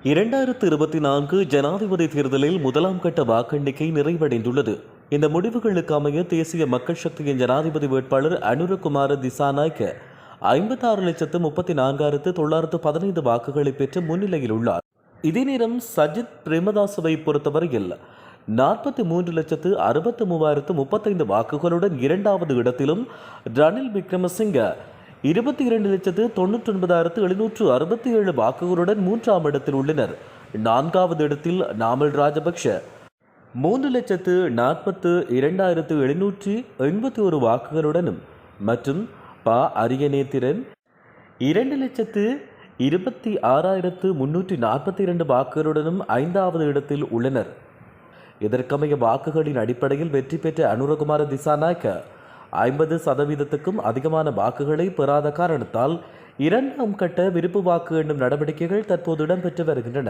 2024 ஜனாதிபதி தேர்தலில் முதலாம் கட்ட வாக்கெண்ணிக்கை நிறைவடைந்துள்ளது. இந்த முடிவுகளுக்கு அமைய தேசிய மக்கள் சக்தியின் ஜனாதிபதி வேட்பாளர் அனுரகுமார திசாநாயக்க 56,34,915 வாக்குகளை பெற்று முன்னிலையில் உள்ளார். இதே நேரம் சஜித் பிரேமதாசவை பொறுத்தவரையில் 43,63,035 வாக்குகளுடன் இரண்டாவது இடத்திலும், ரணில் விக்ரமசிங்க 22,99,767 வாக்குகளுடன் மூன்றாம் இடத்தில் உள்ளனர். நான்காவது இடத்தில் நாமல் ராஜபக்ஷ 3,42,781 வாக்குகளுடனும் மற்றும் ப அரியநேத்திரன் 2,26,342 வாக்குகளுடனும் ஐந்தாவது இடத்தில் உள்ளனர். இதற்கமைய வாக்குகளின் அடிப்படையில் வெற்றி பெற்ற அனுரகுமார திசாநாயக்க 50%க்கும் அதிகமான வாக்குகளை பெறாத காரணத்தால் இரண்டாம் கட்ட விருப்பு வாக்கு எண்ணும் நடவடிக்கைகள் தற்போது இடம்பெற்று வருகின்றன.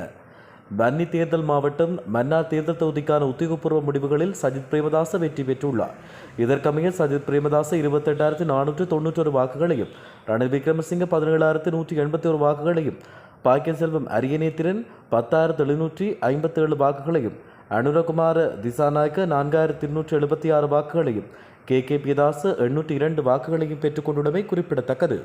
வன்னி தேர்தல் மாவட்டம் மன்னார் தேர்தல் தொகுதிக்கான உத்தியோகபூர்வ முடிவுகளில் சஜித் பிரேமதாச வெற்றி பெற்றுள்ளார். இதற்கமைய சஜித் பிரேமதாச 28,491 வாக்குகளையும், ரணில் விக்ரமசிங்க 17,181 வாக்குகளையும், பாக்கிய செல்வம் அரியநேத்திரன் 10,757 வாக்குகளையும், அனுரகுமார திசாநாயக்க 4,276 வாக்குகளையும், கே பியதாச 802 வாக்குகளையும் பெற்றுக் கொண்டுள்ளமை குறிப்பிடத்தக்கது.